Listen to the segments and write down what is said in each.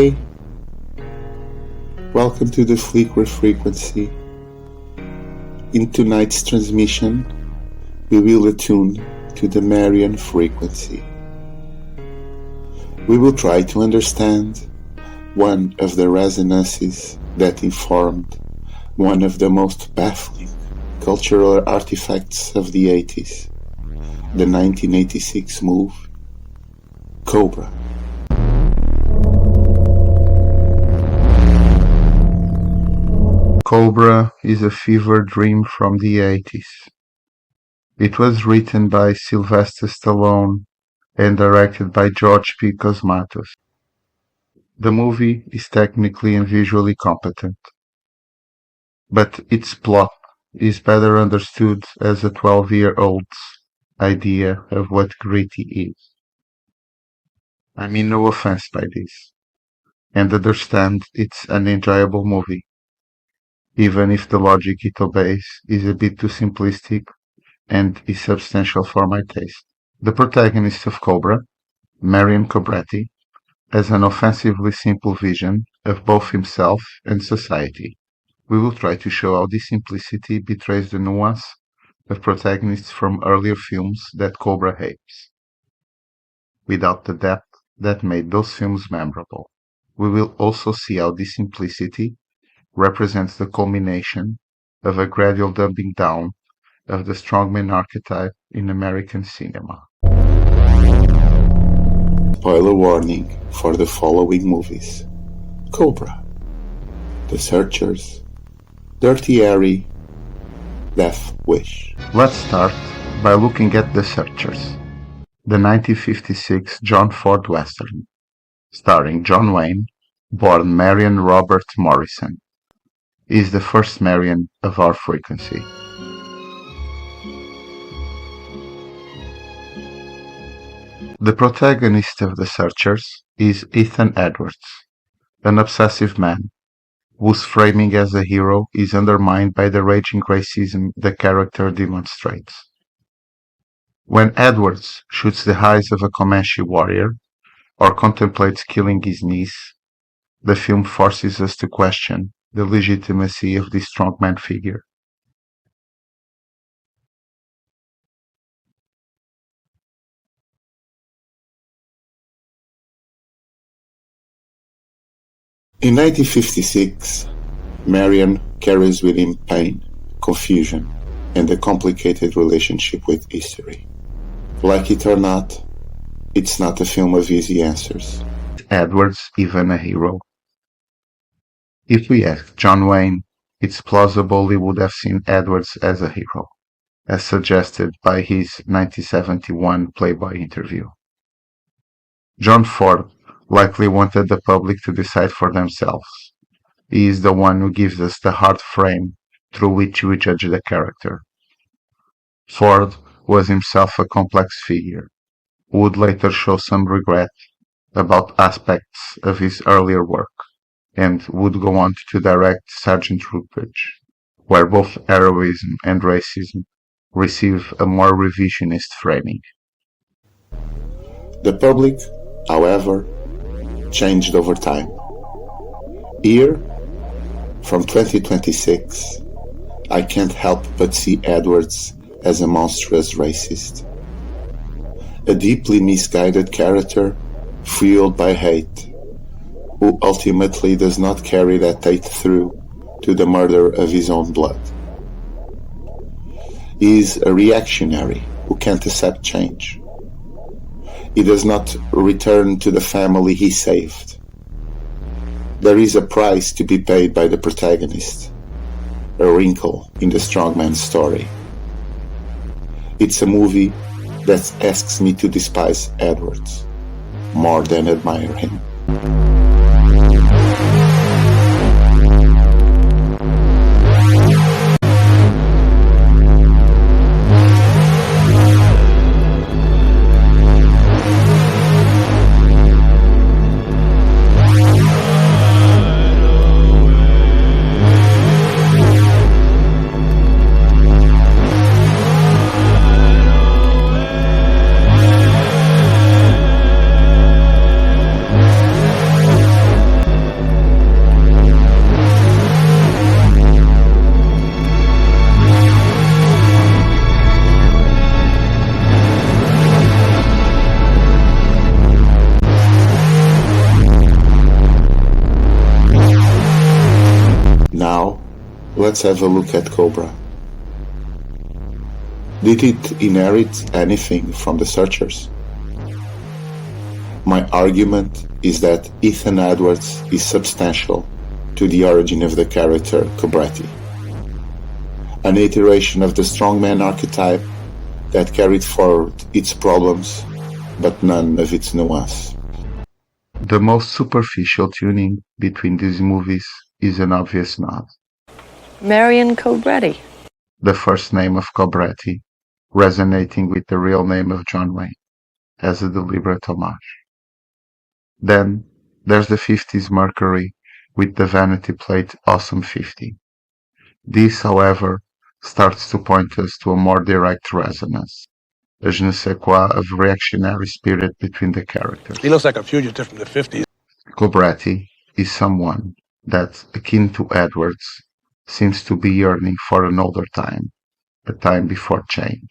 Hey, welcome to the Flicker Frequency. In tonight's transmission, we will attune to the Marion Frequency. We will try to understand one of the resonances that informed one of the most baffling cultural artifacts of the 80s, the 1986 move, Cobra. Cobra is a fever dream from the 80s. It was written by Sylvester Stallone and directed by George P. Cosmatos. The movie is technically and visually competent, but its plot is better understood as a 12-year-old's idea of what gritty is. I mean no offense by this, and understand it's an enjoyable movie, even if the logic it obeys is a bit too simplistic and is substantial for my taste. The protagonist of Cobra, Marion Cobretti, has an offensively simple vision of both himself and society. We will try to show how this simplicity betrays the nuance of protagonists from earlier films that Cobra hates, without the depth that made those films memorable. We will also see how this simplicity represents the culmination of a gradual dumbing down of the strongman archetype in American cinema. Spoiler warning for the following movies: Cobra, The Searchers, Dirty Harry, Death Wish. Let's start by looking at The Searchers, the 1956 John Ford Western, starring John Wayne, born Marion Robert Morrison. He is the first Marion of our frequency. The protagonist of The Searchers is Ethan Edwards, an obsessive man, whose framing as a hero is undermined by the raging racism the character demonstrates. When Edwards shoots the eyes of a Comanche warrior, or contemplates killing his niece, the film forces us to question the legitimacy of this strongman figure. In 1956, Marion carries with him pain, confusion, and a complicated relationship with history. Like it or not, it's not a film of easy answers. Edwards even a hero? If we ask John Wayne, it's plausible he would have seen Edwards as a hero, as suggested by his 1971 Playboy interview. John Ford likely wanted the public to decide for themselves. He is the one who gives us the hard frame through which we judge the character. Ford was himself a complex figure, who would later show some regret about aspects of his earlier work, and would go on to direct Sergeant Rutledge, where both heroism and racism receive a more revisionist framing. The public, however, changed over time. Here, from 2026, I can't help but see Edwards as a monstrous racist. A deeply misguided character fueled by hate, who ultimately does not carry that hate through to the murder of his own blood. He is a reactionary who can't accept change. He does not return to the family he saved. There is a price to be paid by the protagonist, a wrinkle in the strongman story. It's a movie that asks me to despise Edwards more than admire him. let's have a look at Cobra. Did it inherit anything from the Searchers? My argument is that Ethan Edwards is substantial to the origin of the character Cobretti, an iteration of the strongman archetype that carried forward its problems but none of its nuance. The most superficial tuning between these movies is an obvious nod. Marion Cobretti. The first name of Cobretti resonating with the real name of John Wayne as a deliberate homage. Then there's the 50s Mercury with the vanity plate Awesome 50. This, however, starts to point us to a more direct resonance, a je ne sais quoi of reactionary spirit between the characters. He looks like a fugitive from the 50s. Cobretti is someone that, akin to Edwards, seems to be yearning for an older time, a time before change.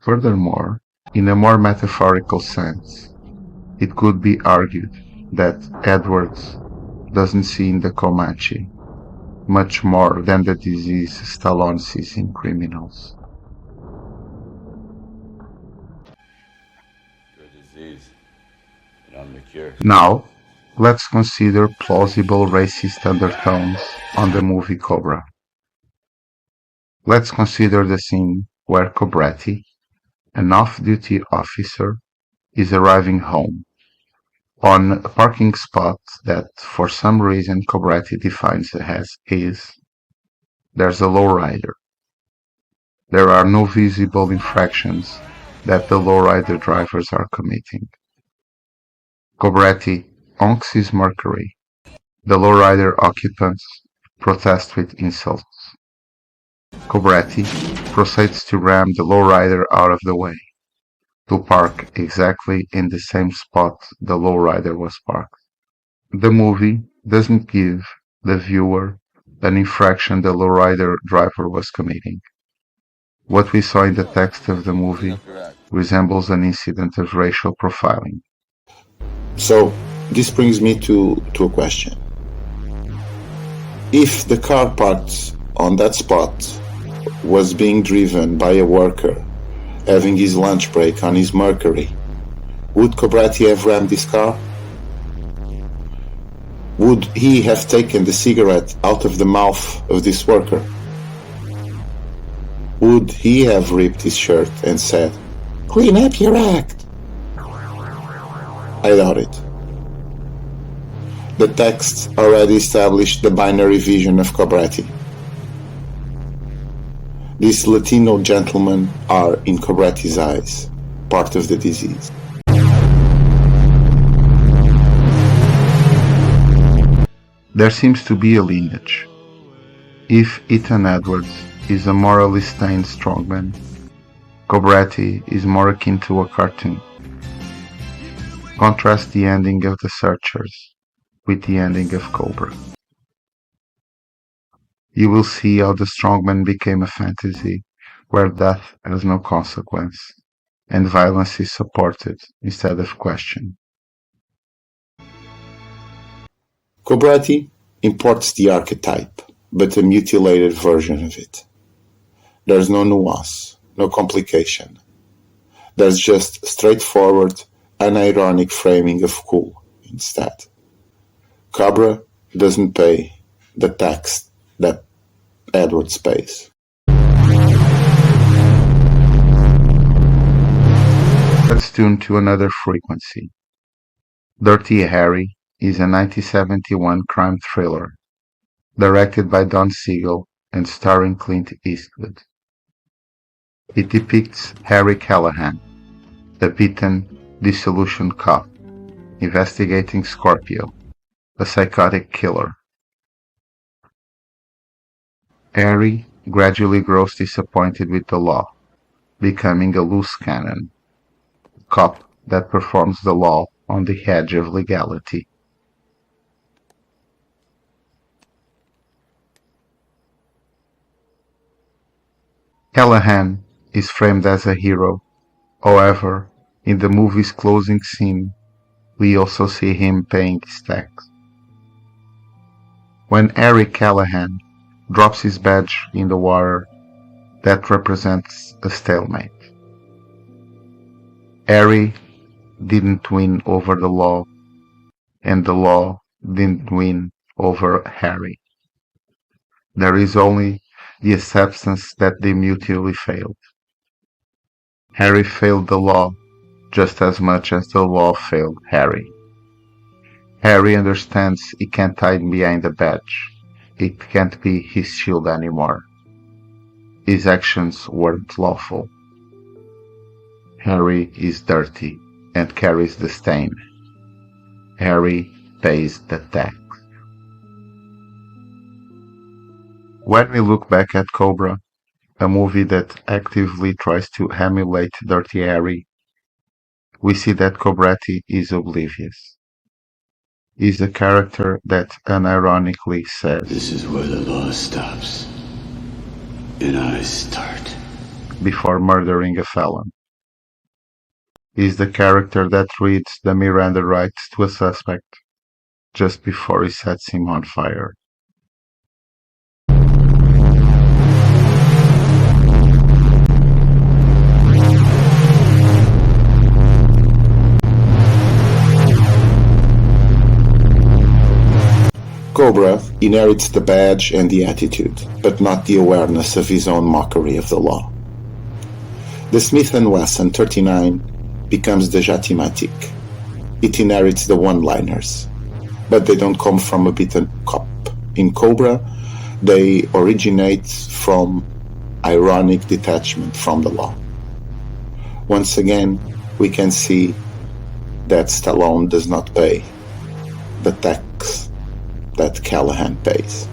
Furthermore, in a more metaphorical sense, it could be argued that Edwards doesn't see in the Comanche much more than the disease Stallone sees in criminals. Now, let's consider plausible racist undertones on the movie Cobra. Let's consider the scene where Cobretti, an off-duty officer, is arriving home on a parking spot that for some reason Cobretti defines as his. There's a lowrider. There are no visible infractions that the lowrider drivers are committing. Cobretti honks his Mercury. The lowrider occupants protest with insults. Cobretti proceeds to ram the lowrider out of the way, to park exactly in the same spot the lowrider was parked. The movie doesn't give the viewer an infraction the lowrider driver was committing. What we saw in the text of the movie resembles an incident of racial profiling. So, this brings me to a question. If the car parked on that spot was being driven by a worker having his lunch break on his Mercury, would Cobretti have rammed this car? Would he have taken the cigarette out of the mouth of this worker? Would he have ripped his shirt and said, "Clean up your act"? I doubt it. The text already established the binary vision of Cobretti. These Latino gentlemen are, in Cobretti's eyes, part of the disease. There seems to be a lineage. If Ethan Edwards is a morally stained strongman, Cobretti is more akin to a cartoon. Contrast the ending of the Searchers with the ending of Cobra. You will see how the strongman became a fantasy where death has no consequence and violence is supported instead of questioned. Cobretti imports the archetype, but a mutilated version of it. There's no nuance, no complication. There's just straightforward, unironic framing of cool instead. Cobra doesn't pay the tax that Edwards pays. Let's tune to another frequency. Dirty Harry is a 1971 crime thriller, directed by Don Siegel and starring Clint Eastwood. It depicts Harry Callahan, a beaten, dissolution cop, investigating Scorpio, a psychotic killer. Harry gradually grows disappointed with the law, becoming a loose cannon, a cop that performs the law on the edge of legality. Callahan is framed as a hero. However, in the movie's closing scene, we also see him paying his tax. When Harry Callahan drops his badge in the water that represents a stalemate. Harry didn't win over the law, and the law didn't win over Harry. There is only the acceptance that they mutually failed. Harry failed the law just as much as the law failed Harry. Harry understands he can't hide behind a badge. It can't be his shield anymore. His actions weren't lawful. Harry is dirty and carries the stain. Harry pays the tax. When we look back at Cobra, a movie that actively tries to emulate Dirty Harry, we see that Cobretti is oblivious. He's a character that unironically says, "This is where the law stops, and I start," before murdering a felon. He's the character that reads the Miranda rights to a suspect just before he sets him on fire. Cobra inherits the badge and the attitude, but not the awareness of his own mockery of the law. The Smith & Wesson 39 becomes the Jatimatic. It inherits the one-liners, but they don't come from a beaten cop. In Cobra, they originate from ironic detachment from the law. Once again, we can see that Stallone does not pay the tax that Callahan pays.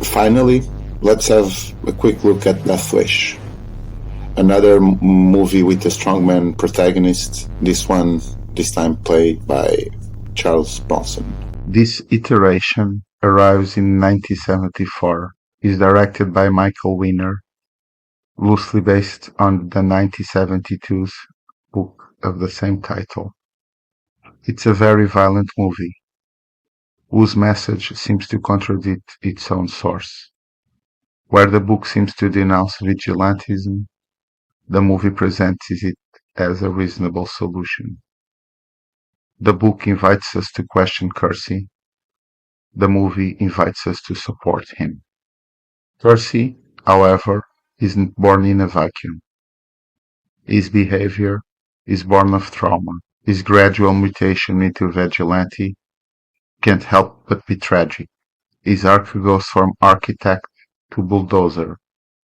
Finally, let's have a quick look at Death Wish. Another movie with a strongman protagonist, this time played by Charles Bronson. This iteration arrives in 1974, is directed by Michael Winner, loosely based on the 1972's book of the same title. It's a very violent movie, whose message seems to contradict its own source. Where the book seems to denounce vigilantism, the movie presents it as a reasonable solution. The book invites us to question Kersey. The movie invites us to support him. Kersey, however, isn't born in a vacuum. His behavior is born of trauma. His gradual mutation into vigilante can't help but be tragic. His arc goes from architect to bulldozer,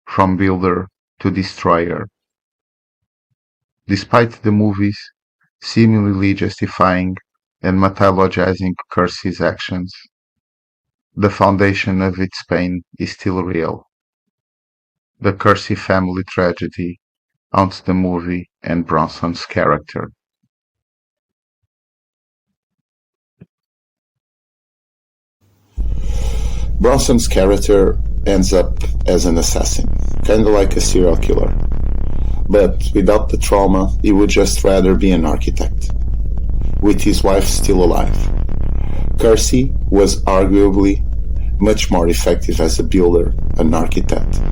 from builder to destroyer. Despite the movies seemingly justifying and mythologizing Kersey's actions, the foundation of its pain is still real. The Kersey family tragedy haunts the movie and Bronson's character. Bronson's character ends up as an assassin, kinda like a serial killer. But without the trauma, he would just rather be an architect, with his wife still alive. Kersey was arguably much more effective as a builder, an architect,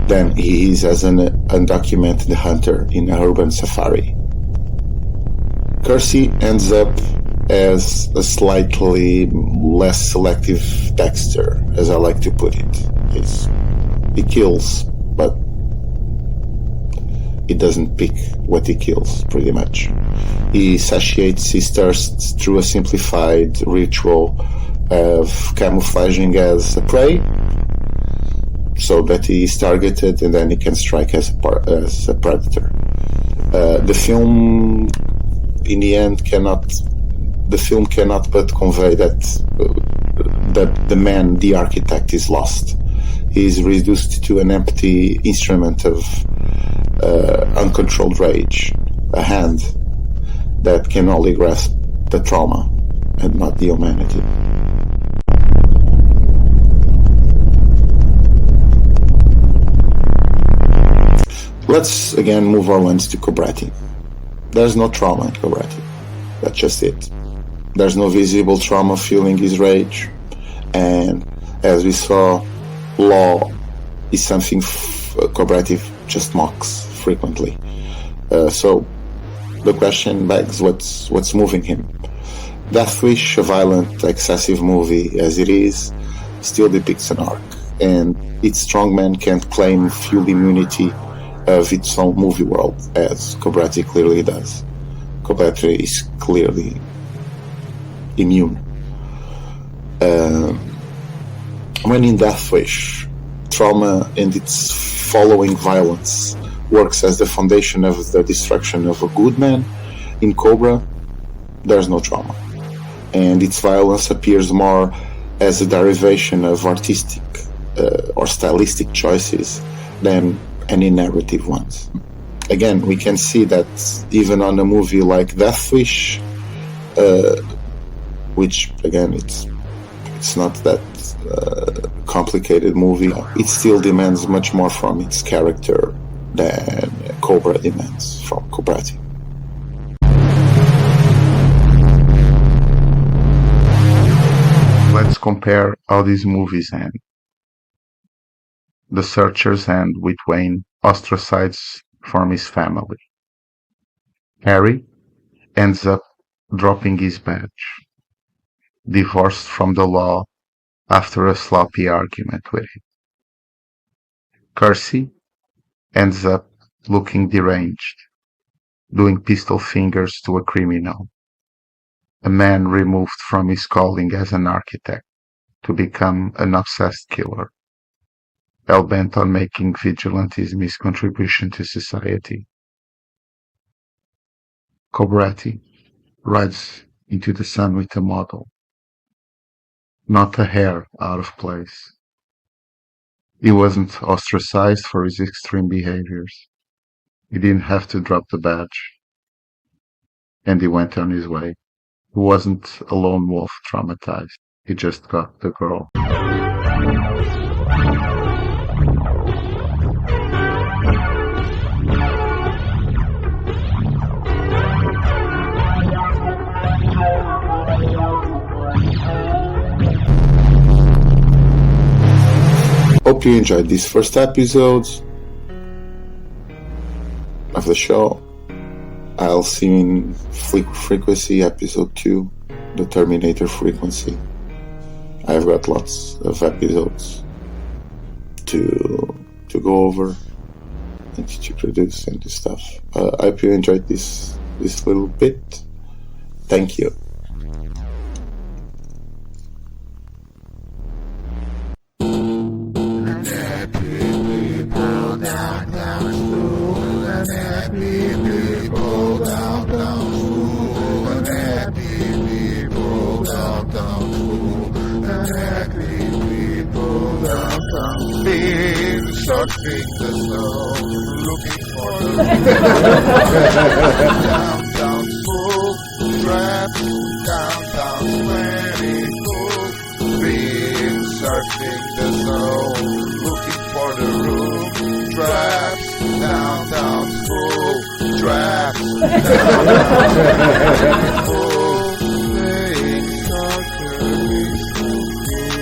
than he is as an undocumented hunter in a urban safari. Kersey ends up as a slightly less selective Dexter, as I like to put it. He kills, but he doesn't pick what he kills, pretty much. He satiates his thirst through a simplified ritual of camouflaging as a prey, so that he is targeted and then he can strike as a predator. The film, in the end, cannot but convey that the man, the architect, is lost. He is reduced to an empty instrument of uncontrolled rage, a hand that can only grasp the trauma and not the humanity. Let's again move our lens to Cobretti. There's no trauma in Cobretti. That's just it. There's no visible trauma fueling his rage, And as we saw, law is something Cobretti just mocks frequently. So the question begs, what's moving him? Death Wish, a violent, excessive movie as it is, still depicts an arc, and its strongman can't claim full immunity of its own movie world, as Cobretti clearly does. Cobretti is clearly immune. When in Death Wish, trauma and its following violence works as the foundation of the destruction of a good man, in Cobra, there's no trauma. And its violence appears more as a derivation of artistic or stylistic choices than any narrative ones. Again, we can see that even on a movie like Death Wish, which again it's not that complicated movie, it still demands much more from its character than Cobra demands from Cobretti. Let's compare how these movies end. The Searchers end with Wayne ostracized from his family. Harry ends up dropping his badge, divorced from the law after a sloppy argument with him. Kersey ends up looking deranged, doing pistol fingers to a criminal, a man removed from his calling as an architect to become an obsessed killer, hell-bent on making vigilantism his contribution to society. Cobretti rides into the sun with a model, not a hair out of place. He wasn't ostracized for his extreme behaviors. He didn't have to drop the badge, and he went on his way. He wasn't a lone wolf traumatized. He just got the girl. Hope you enjoyed these first episodes of the show. I'll see you in Frequency episode 2, the Terminator Frequency. I've got lots of episodes to go over and to produce and this stuff. I hope you enjoyed this little bit. Thank you. Searching the snow, looking for the downtown full traps, downtown sweaty full. Been searching the snow, looking for the room traps, downtown full traps, downtown full. Playing soccer is so good.